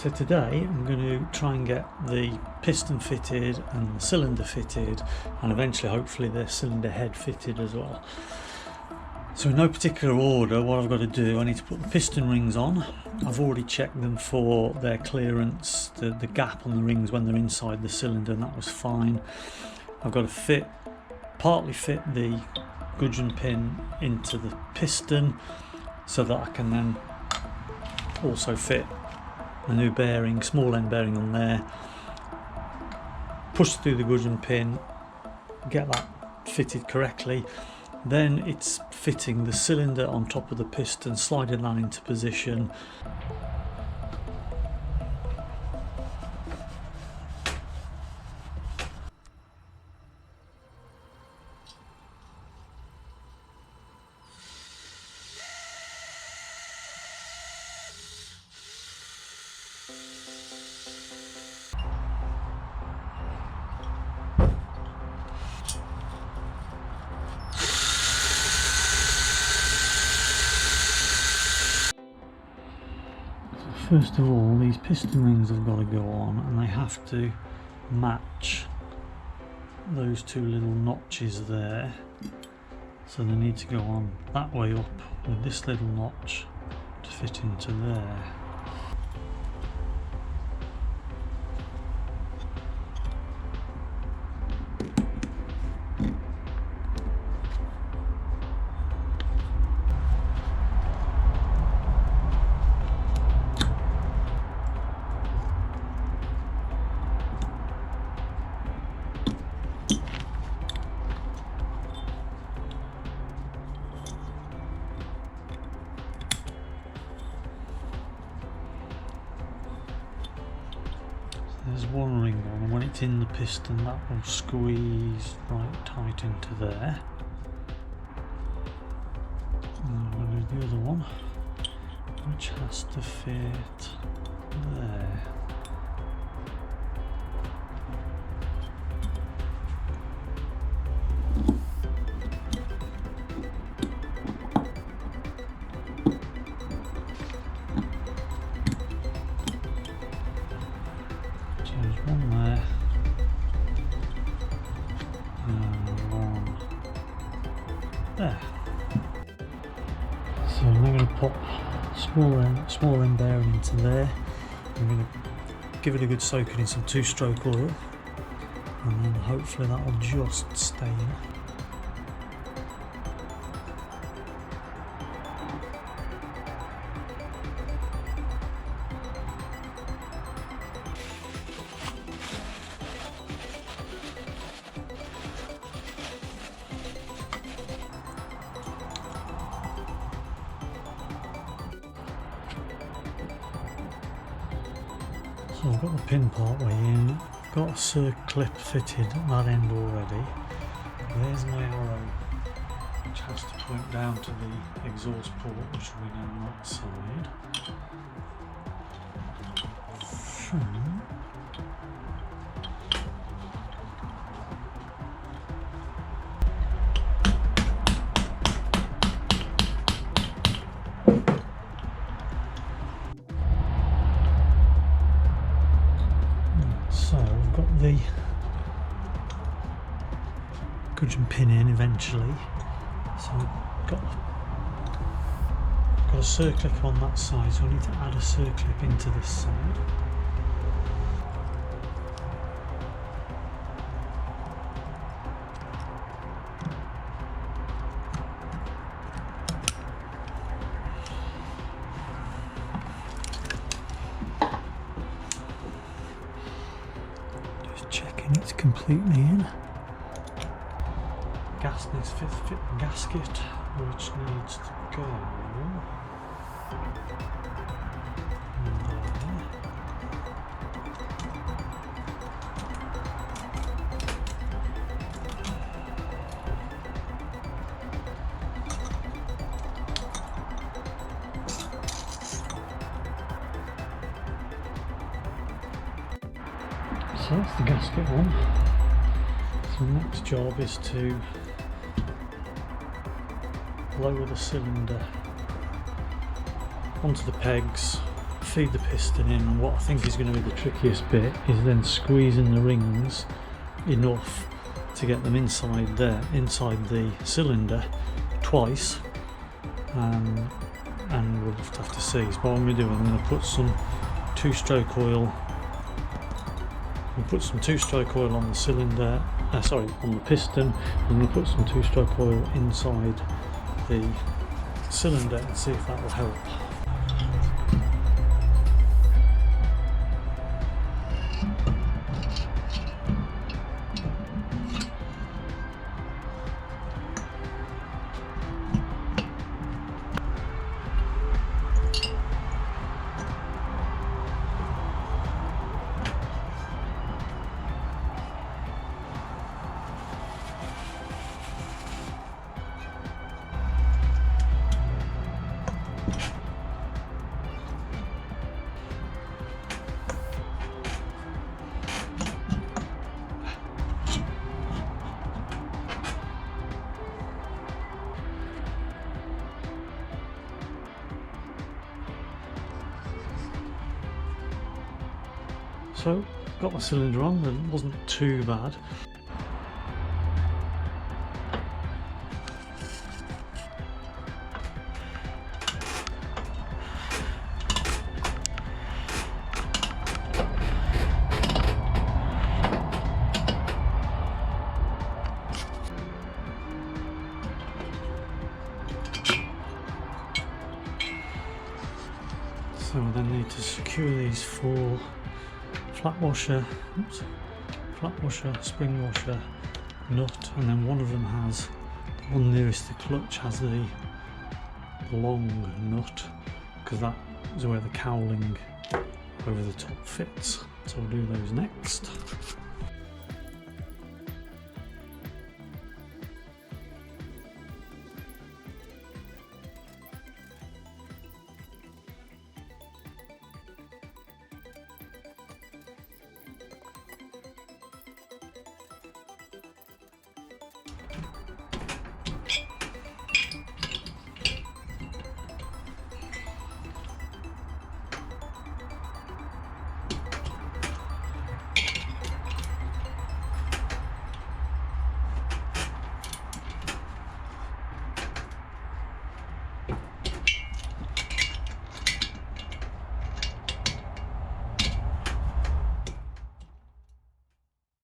So today I'm going to try and get the piston fitted and the cylinder fitted, and eventually hopefully the cylinder head fitted as well. So in no particular order, what I've got to do, I need to put the piston rings on. I've already checked them for their clearance, the gap on the rings when they're inside the cylinder, and that was fine. I've got to partly fit the gudgeon pin into the piston so that I can then also fit a new bearing, small end bearing on there, push through the gudgeon pin, get that fitted correctly. Then it's fitting the cylinder on top of the piston, sliding that into position. First of all, these piston rings have got to go on, and they have to match those two little notches there. So they need to go on that way up with this little notch to fit into there. There's one ring on, and when it's in the piston that will squeeze right tight into there. And I'm going to do the other one, which has to fit there. There's one there, and one there. So I'm now going to pop small end bearing into there. I'm going to give it a good soaking in some 2-stroke oil, and then hopefully that will just stay in. So I've got the pin part way in, I've got a circ clip fitted at that end already. There's my arrow, which has to point down to the exhaust port, which will be down that side. So I've got the gudgeon pin in eventually. So I've got a circlip on that side, so I need to add a circlip into this side. Checking it's completely in. Gas needs to fit the gasket, which needs to go there. So that's the gasket one. So the next job is to lower the cylinder onto the pegs, feed the piston in, and what I think is going to be the trickiest bit is then squeezing the rings enough to get them inside there, inside the cylinder twice, and we'll have to see. So what I'm going to do, I'm going to put some two-stroke oil. We'll put some two-stroke oil on the cylinder, on the piston. I'm going to put some two-stroke oil inside the cylinder and see if that will help. So, got my cylinder on, and it wasn't too bad. So I then need to secure these four flat washer, spring washer, nut, and then one of them has, the one nearest the clutch has the long nut, because that is where the cowling over the top fits. So I'll do those next.